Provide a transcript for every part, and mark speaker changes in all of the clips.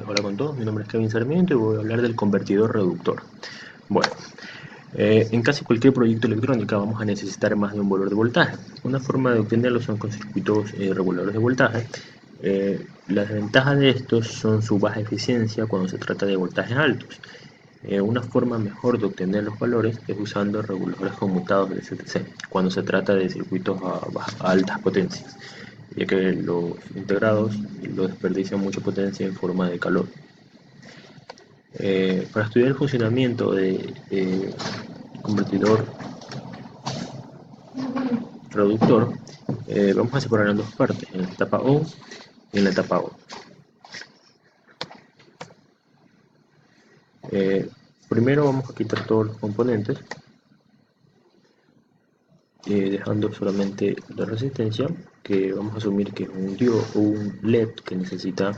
Speaker 1: Hola con todos, mi nombre es Kevin Sarmiento y voy a hablar del convertidor reductor. Bueno, en casi cualquier proyecto electrónico vamos a necesitar más de un valor de voltaje. Una forma de obtenerlo son con circuitos reguladores de voltaje. Las ventajas de estos son su baja eficiencia cuando se trata de voltajes altos. Una forma mejor de obtener los valores es usando reguladores conmutados de CTC cuando se trata de circuitos a altas potencias, ya que los integrados lo desperdician mucha potencia en forma de calor. Para estudiar el funcionamiento de convertidor reductor, vamos a separar en dos partes, en la etapa ON y en la etapa O. Primero vamos a quitar todos los componentes, dejando solamente la resistencia, que vamos a asumir que es un diodo o un LED que necesita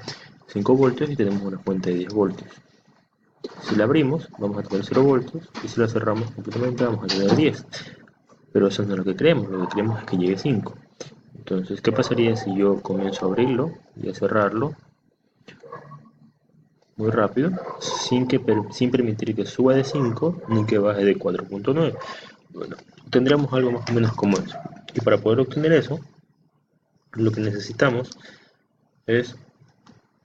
Speaker 1: 5 voltios y tenemos una fuente de 10 voltios. Si la abrimos, vamos a tener 0 voltios, y si la cerramos completamente, vamos a tener 10. Pero eso no es lo que queremos es que llegue 5. Entonces, ¿qué pasaría si yo comienzo a abrirlo y a cerrarlo muy rápido, sin permitir que suba de 5 ni que baje de 4.9? Bueno, tendríamos algo más o menos como eso. Y para poder obtener eso, lo que necesitamos es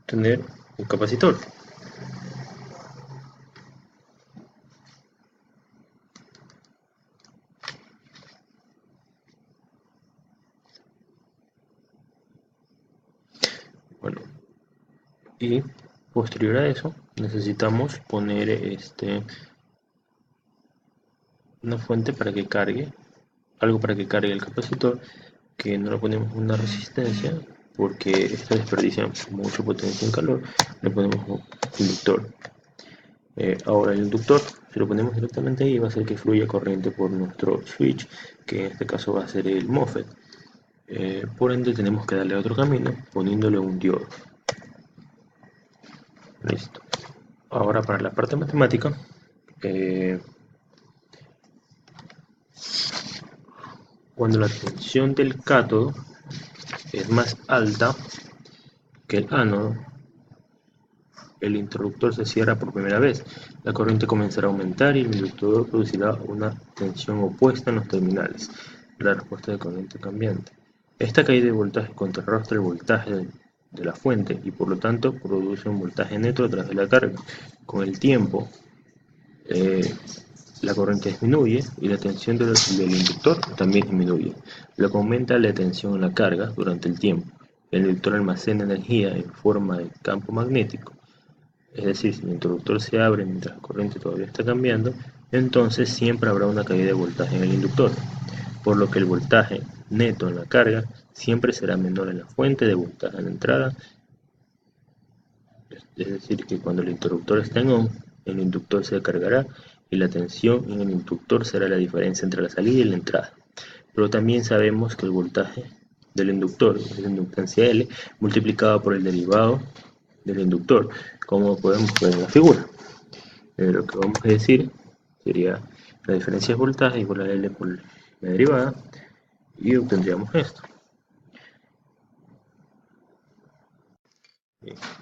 Speaker 1: tener un capacitor. Bueno, y posterior a eso necesitamos poner una fuente para que cargue, algo para que cargue el capacitor, que no le ponemos una resistencia porque esta desperdicia mucha potencia en calor. Le ponemos un inductor. Ahora el inductor, si lo ponemos directamente ahí, va a hacer que fluya corriente por nuestro switch, que en este caso va a ser el MOSFET. Por ende tenemos que darle otro camino poniéndole un diodo. Listo. Ahora para la parte matemática, cuando la tensión del cátodo es más alta que el ánodo, el interruptor se cierra por primera vez, la corriente comenzará a aumentar y el inductor producirá una tensión opuesta en los terminales, la respuesta de corriente cambiante. Esta caída de voltaje contrarresta el voltaje de la fuente y por lo tanto produce un voltaje neto a través de la carga. Con el tiempo, la corriente disminuye y la tensión del inductor también disminuye, lo que aumenta la tensión en la carga durante el tiempo. El inductor almacena energía en forma de campo magnético. Es decir, si el interruptor se abre mientras la corriente todavía está cambiando, entonces siempre habrá una caída de voltaje en el inductor, por lo que el voltaje neto en la carga siempre será menor en la fuente de voltaje en la entrada. Es decir, que cuando el interruptor está en ON, el inductor se cargará y la tensión en el inductor será la diferencia entre la salida y la entrada. Pero también sabemos que el voltaje del inductor es la inductancia L multiplicado por el derivado del inductor, como podemos ver en la figura. Lo que vamos a decir sería la diferencia de voltaje igual a L por la derivada y obtendríamos esto.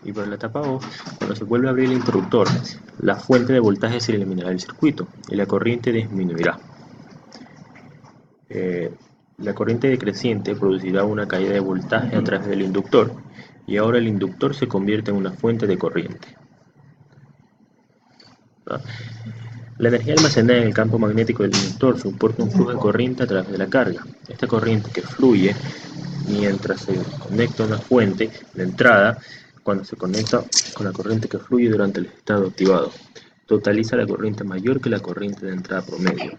Speaker 1: Y para la etapa O, cuando se vuelve a abrir el interruptor, la fuente de voltaje se eliminará del circuito y la corriente disminuirá. La corriente decreciente producirá una caída de voltaje a través del inductor y ahora el inductor se convierte en una fuente de corriente. La energía almacenada en el campo magnético del inductor soporta un flujo de corriente a través de la carga. Esta corriente que fluye mientras se conecta a una fuente de entrada, cuando se conecta con la corriente que fluye durante el estado activado, totaliza la corriente mayor que la corriente de entrada promedio.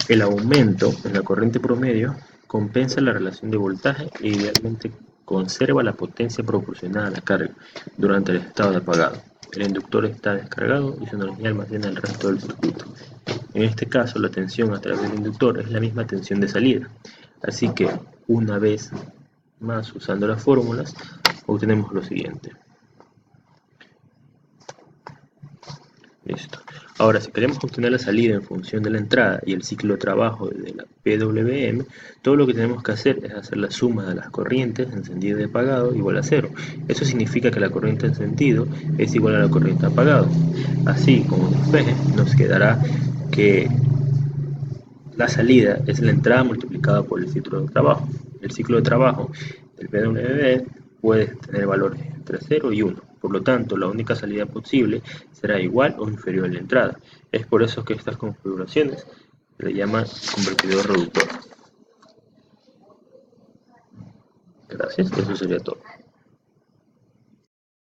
Speaker 1: El aumento en la corriente promedio compensa la relación de voltaje e idealmente conserva la potencia proporcionada a la carga durante el estado de apagado. El inductor está descargado y su energía almacena el resto del circuito. En este caso, la tensión a través del inductor es la misma tensión de salida. Así que, una vez más usando las fórmulas, obtenemos lo siguiente. Listo. Ahora, si queremos obtener la salida en función de la entrada y el ciclo de trabajo de la PWM, todo lo que tenemos que hacer es hacer la suma de las corrientes encendida y apagado igual a cero. Eso significa que la corriente encendido es igual a la corriente apagado. Así, como despeje, nos quedará que la salida es la entrada multiplicada por el ciclo de trabajo. El ciclo de trabajo del PWM puede tener valores entre 0 y 1. Por lo tanto, la única salida posible será igual o inferior a la entrada. Es por eso que estas configuraciones se le llaman convertidor reductor. Gracias, eso sería todo.